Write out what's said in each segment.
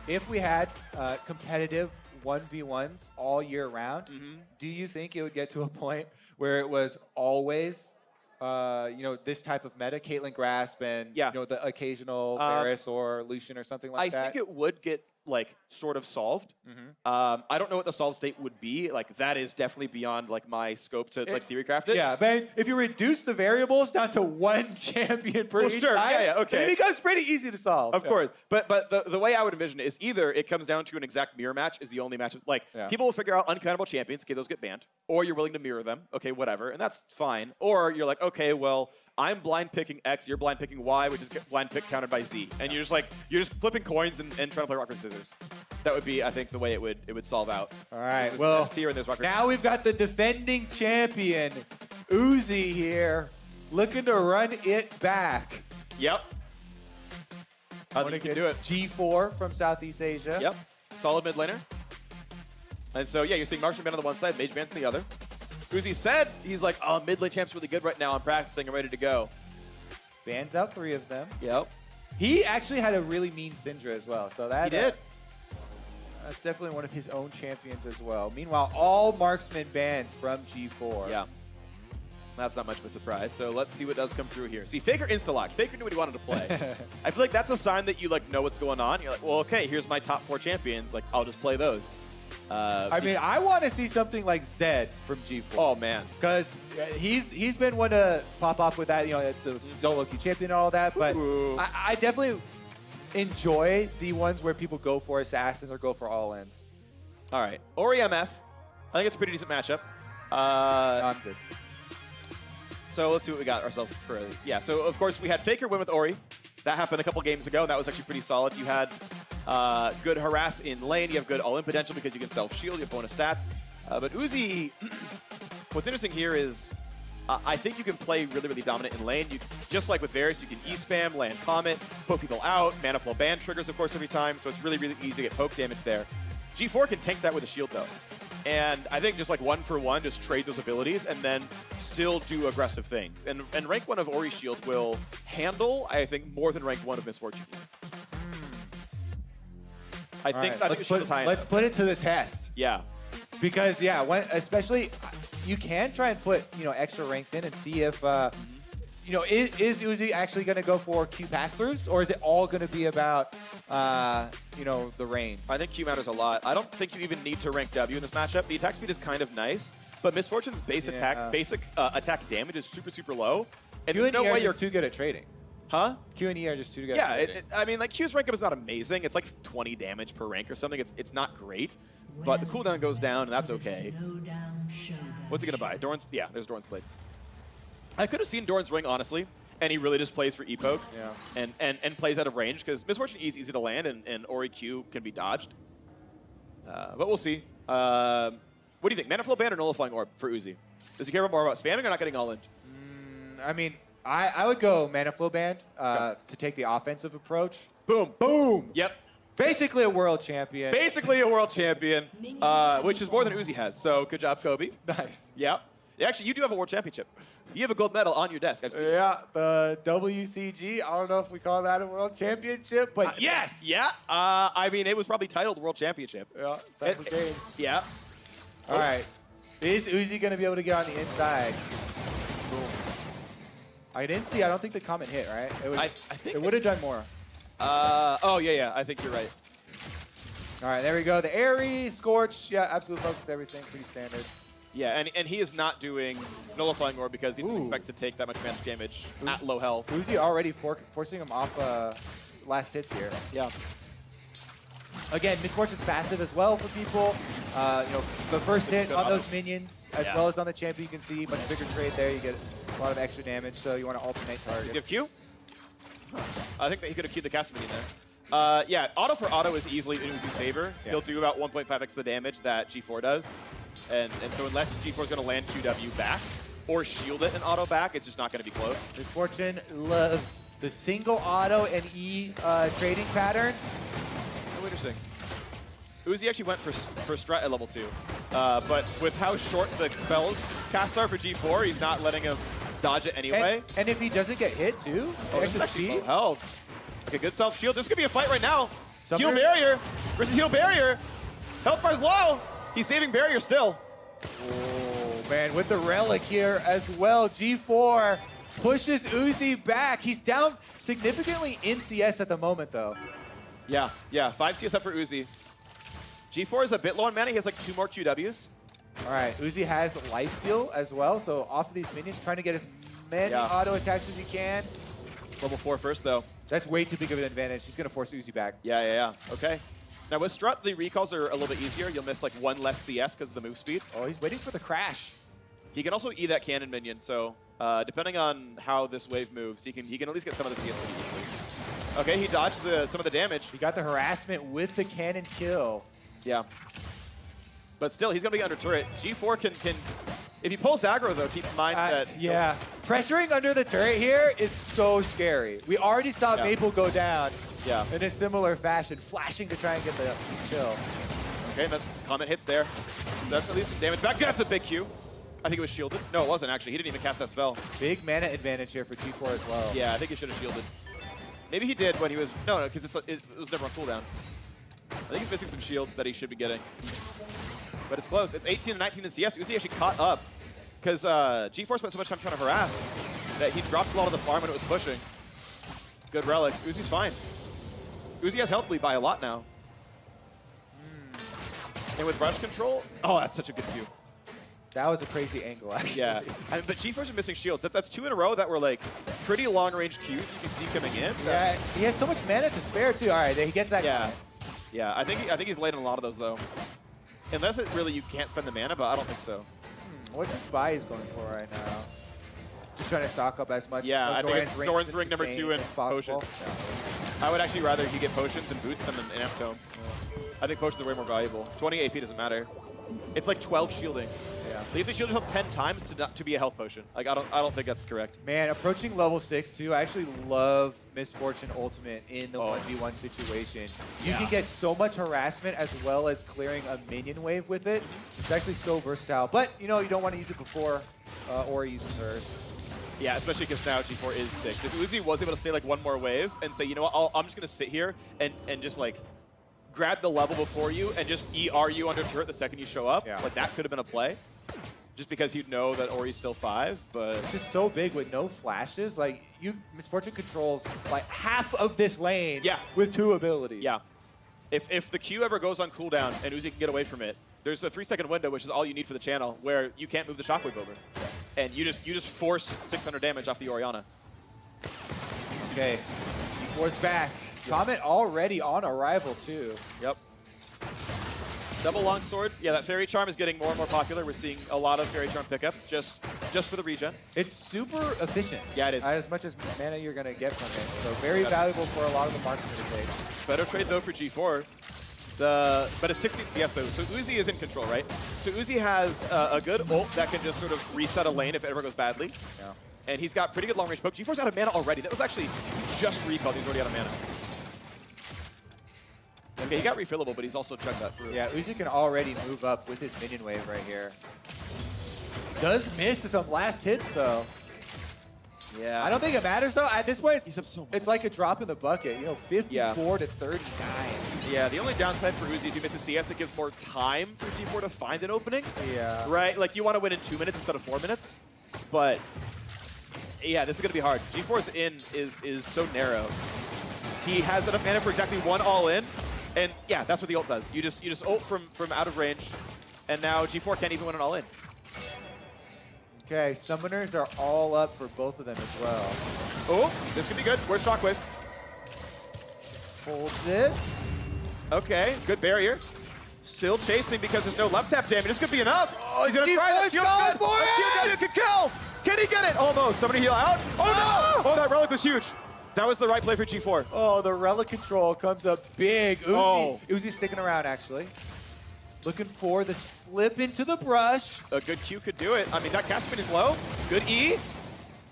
if we had competitive 1v1s all year round, do you think it would get to a point where it was always, this type of meta, Caitlyn Grasp and the occasional Varus or Lucian or something like that? I think it would get like sort of solved. I don't know what the solved state would be. Like that is definitely beyond like my scope to like theory craft it. Yeah, but if you reduce the variables down to one champion per each sure, time, okay. it becomes pretty easy to solve. Of course, but the way I would envision it is either it comes down to an exact mirror match is the only match. Like people will figure out uncountable champions. Okay, those get banned, or you're willing to mirror them. Okay, whatever, and that's fine. Or you're like, okay, well, I'm blind picking X, you're blind picking Y, which is blind pick countered by Z, and you're just flipping coins and trying to play rock paper scissors. That would be, I think, the way it would solve out. All right, there's well, tier and there's rock paper. Now we've got the defending champion, Uzi here, looking to run it back. Yep. I think you can do it. G4 from Southeast Asia. Yep. Solid mid laner. And so, yeah, you're seeing Marksman Band on the one side, Mage Band's on the other. Uzi said, he's like, oh, mid lane champ's really good right now. I'm practicing. I'm ready to go. Bans out 3 of them. Yep. He actually had a really mean Syndra as well. So that he did. That's definitely one of his own champions as well. Meanwhile, all marksman bans from G4. Yeah. That's not much of a surprise. So let's see what does come through here. See, Faker insta-locked. Faker knew what he wanted to play. I feel like that's a sign that you like know what's going on. You're like, well, okay, here's my top 4 champions. Like, I'll just play those. I mean, I want to see something like Zed from G4. Oh, man. Because he's been one to pop off with that. You know, it's a solo queue champion and all that. But I definitely enjoy the ones where people go for assassins or go for all-ins. All right. Ori MF. I think it's a pretty decent matchup. I'm good. So let's see what we got ourselves for. Yeah, so of course we had Faker win with Ori. That happened a couple games ago, and that was actually pretty solid. You had good harass in lane. You have good all-in potential because you can self-shield. You have bonus stats. But Uzi, what's interesting here is I think you can play really, really dominant in lane. Just like with Varus, you can E-spam, land Comet, poke people out. Mana Flow ban triggers, of course, every time, so it's really, really easy to get poke damage there. G4 can tank that with a shield, though. And I think just like 1-for-1, just trade those abilities and then still do aggressive things. And rank 1 of Ori's shield will handle, I think, more than rank 1 of Misfortune. I think let's put it to the test. Yeah. Because, yeah, especially, you can try and put, extra ranks in and see if, is Uzi actually going to go for Q pass-throughs, or is it all going to be about, the range? I think Q matters a lot. I don't think you even need to rank W in this matchup. The attack speed is kind of nice, but Misfortune's basic attack damage is super, super low. And Q and E are just too good at trading. Huh? Q and E are just too good at trading. I mean, like, Q's rank up is not amazing. It's like 20 damage per rank or something. It's not great, but the cooldown goes down, and that's okay. What's he going to buy? Doran's? Yeah, there's Doran's Blade. I could have seen Doran's Ring, honestly, and he really just plays for epoke and plays out of range, because Misfortune E is easy to land, and Ori Q can be dodged. But we'll see. What do you think? Mana Flow ban or Nullifying Orb for Uzi? Does he care more about spamming or not getting all in? I mean, I would go Mana Flow ban to take the offensive approach. Boom. Boom. Yep. Basically a world champion. Basically a world champion, which is more than Uzi has. So good job, Kobe. Nice. Yep. Actually, you do have a world championship. You have a gold medal on your desk. I've seen yeah, the WCG. I don't know if we call that a world championship, but yes. Yeah. I mean, it was probably titled World Championship. Yeah. Games. Yeah. All right. Is Uzi going to be able to get on the inside? Boom. I didn't see. I don't think the comment hit, right? I think it would have done more. Oh, yeah. I think you're right. All right, there we go. The Ares, Scorch. Yeah, absolute focus, everything. Pretty standard. Yeah, and he is not doing Nullifying Orb because he didn't expect to take that much magic damage at low health. Uzi already forcing him off last hits here. Yeah. Again, Misfortune's passive as well for people. The first hit on those minions, as well as on the champion, you can see much bigger trade there. You get a lot of extra damage, so you want to alternate targets. You have Q? I think that he could have queued the cast minion there. Yeah, auto for auto is easily in Uzi's favor. Yeah. He'll do about 1.5x the damage that G4 does. And so unless G4 is going to land QW back or shield it and auto back, it's just not going to be close. Misfortune loves the single auto and E trading pattern. Oh, interesting. Uzi actually went for strat at level 2. But with how short the spells casts are for G4, he's not letting him dodge it anyway. And if he doesn't get hit too, this is actually low health. Okay, good self-shield. This could be a fight right now. Heal barrier versus heal barrier. Health bar's low. He's saving barrier still. Oh, man, with the relic here as well. G4 pushes Uzi back. He's down significantly in CS at the moment, though. Yeah, 5 CS up for Uzi. G4 is a bit low on mana. He has like 2 more QWs. All right, Uzi has lifesteal as well, so off of these minions, trying to get as many auto attacks as he can. Level 4 first, though. That's way too big of an advantage. He's going to force Uzi back. Yeah. Okay. Now with Strut, the recalls are a little bit easier. You'll miss like 1 less CS because of the move speed. Oh, he's waiting for the crash. He can also E that cannon minion, so depending on how this wave moves, he can at least get some of the CS pretty easily. Okay, he dodged some of the damage. He got the harassment with the cannon kill. Yeah. But still, he's going to be under turret. G4 can if he pulls aggro, though, keep in mind that... Yeah. Pressuring under the turret here is so scary. We already saw Maple go down in a similar fashion, flashing to try and get the kill. Okay, that comment hits there. So that's at least some damage back. That's a big Q. I think it was shielded. No, it wasn't, actually. He didn't even cast that spell. Big mana advantage here for G4 as well. Yeah, I think he should have shielded. Maybe he did when he was... No, because it was never on cooldown. I think he's missing some shields that he should be getting. But it's close. It's 18 and 19 in CS. Uzi actually caught up because G4 spent so much time trying to harass that he dropped a lot of the farm when it was pushing. Good relic. Uzi's fine. Uzi has health lead by a lot now. And with rush control, oh, that's such a good view. That was a crazy angle, actually. Yeah, but G4's are missing shields. That's 2 in a row that were like pretty long-range Qs you can see coming in. Yeah, he has so much mana to spare too. All right, he gets that. Yeah. I think he's late on a lot of those though. Unless it really you can't spend the mana, but I don't think so. What's the spy he's going for right now? Just trying to stock up as much. Yeah, I think it's Thorn's Ring number 2 and potions. Yeah. I would actually rather he get potions and boost them than Amp Tome. I think potions are way more valuable. 20 AP doesn't matter. It's like 12 shielding. Yeah. You have to shield yourself 10 times to be a health potion. Like I don't think that's correct. Man, approaching level 6 too. I actually love Misfortune Ultimate in the 1v1 situation. You can get so much harassment as well as clearing a minion wave with it. It's actually so versatile. But you know, you don't want to use it before Ori uses hers. Yeah, especially because now G4 is 6. If Uzi was able to stay like 1 more wave and say, you know what, I'm just gonna sit here and just like grab the level before you and just ER you under turret the second you show up. Yeah. Like that could have been a play. Just because you'd know that Ori's still 5, but... It's just so big with no flashes. Like, Misfortune controls like half of this lane with 2 abilities. Yeah. If the Q ever goes on cooldown and Uzi can get away from it, there's a 3-second window, which is all you need for the channel, where you can't move the shockwave over. And you just force 600 damage off the Orianna. Okay. G4's back. Comet already on arrival, too. Yep. Double longsword. Yeah, that Fairy Charm is getting more and more popular. We're seeing a lot of Fairy Charm pickups just for the regen. It's super efficient. Yeah, it is. As much as mana you're going to get from it. So very valuable for a lot of the marksmen to take. Better trade, though, for G4. But it's 16 CS, though. So Uzi is in control, right? So Uzi has a good ult that can just sort of reset a lane if it ever goes badly. Yeah. And he's got pretty good long-range poke. G4's out of mana already. That was actually just recalled. He's already out of mana. Okay, he got refillable, but he's also chugged that through. Yeah, Uzi can already move up with his minion wave right here. Does miss some last hits, though. Yeah. I don't think it matters, though. At this point, he's up so much. It's like a drop in the bucket. You know, 54 to 39. Yeah, the only downside for Uzi, if you miss a CS, it gives more time for G4 to find an opening. Yeah. Right? Like, you want to win in 2 minutes instead of 4 minutes. But, yeah, this is going to be hard. G4's in is so narrow. He has enough mana for exactly 1 all-in. And yeah, that's what the ult does. You just ult from out of range, and now G4 can't even win an all-in. Okay, summoners are all up for both of them as well. Oh, this could be good. Where's Shockwave? Holds it. Okay, good barrier. Still chasing because there's no left tap damage. This could be enough. Oh, he's gonna try that. Shield good. That can kill. Can he get it? Almost. Somebody heal out. Oh no! Oh, that relic was huge. That was the right play for G4. Oh, the relic control comes up big. Uzi's sticking around, actually. Looking for the slip into the brush. A good Q could do it. I mean, that cast spin is low. Good E.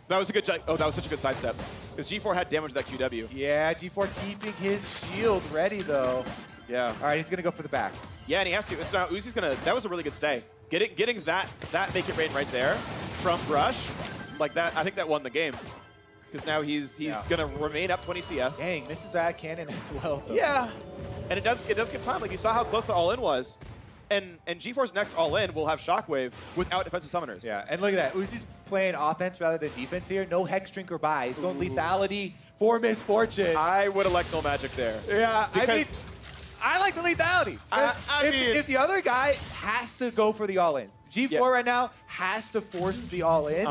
That was a good. Oh, that was such a good sidestep. Because G4 had damage to that QW. Yeah, G4 keeping his shield ready, though. Yeah. All right, he's going to go for the back. Yeah, and he has to. It's now Uzi's going to. That was a really good stay. Getting that make it rain right there from brush, like that, I think that won the game. Because now he's going to remain up 20 CS. Dang, misses that cannon as well, though. Yeah. And it does give time. Like, you saw how close the all-in was. And G4's next all-in will have Shockwave without defensive summoners. Yeah, and look at that. Uzi's playing offense rather than defense here. No Hex Drink or buy. He's going lethality for Misfortune. I would elect no magic there. Yeah, I mean, I like the lethality. If the other guy has to go for the all-in, G4 right now has to force the all-in,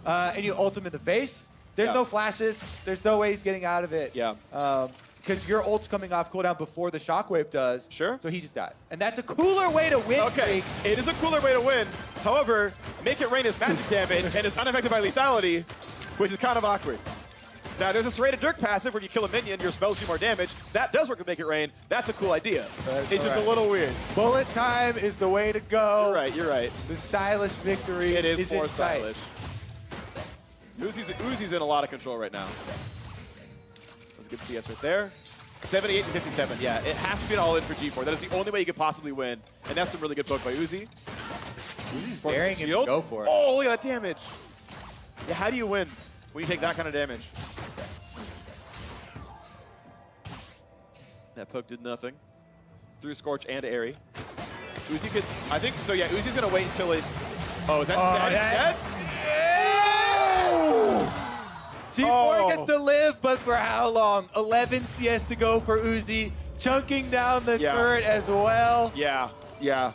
and you ult him in the face. There's no flashes. There's no way he's getting out of it. Yeah. Because your ult's coming off cooldown before the Shockwave does. Sure. So he just dies. And that's a cooler way to win. Okay, it is a cooler way to win. However, Make It Rain is magic damage and is unaffected by lethality, which is kind of awkward. Now, there's a serrated Dirk passive where you kill a minion, your spells do more damage. That does work with Make It Rain. That's a cool idea. It's just a little weird. Bullet time is the way to go. You're right, you're right. The stylish victory is more in sight. stylish. Uzi's in a lot of control right now. That's a good CS right there. 78 to 57. Yeah, it has to be an all-in for G4. That is the only way you could possibly win. And that's some really good poke by Uzi. Uzi's daring him to go for it. Oh, look at that damage. Yeah, how do you win when you take that kind of damage? That poke did nothing. Through Scorch and Airy. Uzi could, I think, so yeah, Uzi's gonna wait until it's, oh, is that dead? G4 gets to live, but for how long? 11 CS to go for Uzi, chunking down the turret as well. Yeah, yeah.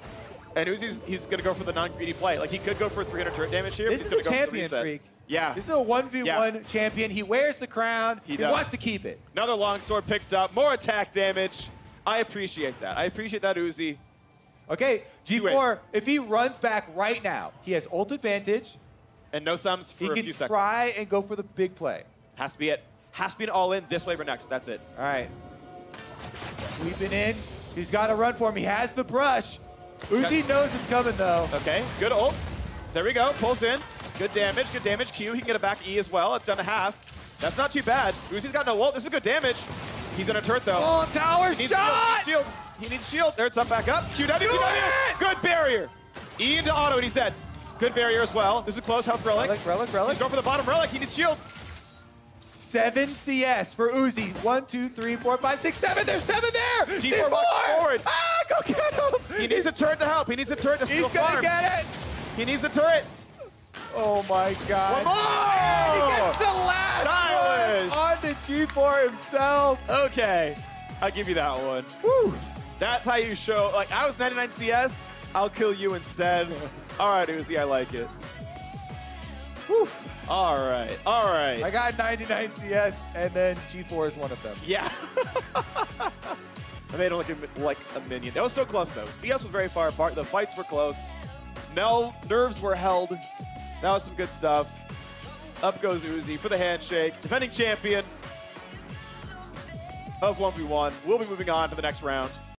And he's gonna go for the non-greedy play. Like, he could go for 300 turret damage here. This is a champion freak. Yeah. This is a 1v1 champion. He wears the crown. He wants to keep it. Another longsword picked up. More attack damage. I appreciate that. I appreciate that, Uzi. Okay, G4, if he runs back right now, he has ult advantage. And no sums for a few seconds. He can try and go for the big play. Has to be it. Has to be an all-in this wave or next. That's it. All right. Sweeping in. He's got to run for him. He has the brush. Uzi knows it's coming, though. Okay, good ult. There we go. Pulls in. Good damage. Good damage. Q. He can get it back E as well. It's done to half. That's not too bad. Uzi's got no ult. This is good damage. He's in a turret, though. Oh, tower shot! Shield. He needs shield. There, it's up back up. QW. Good barrier. E into auto, and he's dead. Good barrier as well. This is close. Health relic. Relic. He's going for the bottom relic. He needs shield. 7 CS for Uzi. 1, 2, 3, 4, 5, 6, 7. There's 7 there. G4 walking forward. Ah, go get him. He needs a turret to help. He needs a turret to steal farm. He's gonna get it. He needs the turret. Oh my God. One more. He gets the last one on to G4 himself. Okay, I'll give you that one. Woo. That's how you show. Like, I was 99 CS. I'll kill you instead. All right, Uzi, I like it. Whew. All right, all right. I got 99 CS, and then G4 is one of them. Yeah. I made it look like a minion. That was still close, though. CS was very far apart. The fights were close. Nerves were held. That was some good stuff. Up goes Uzi for the handshake. Defending champion of 1v1. We'll be moving on to the next round.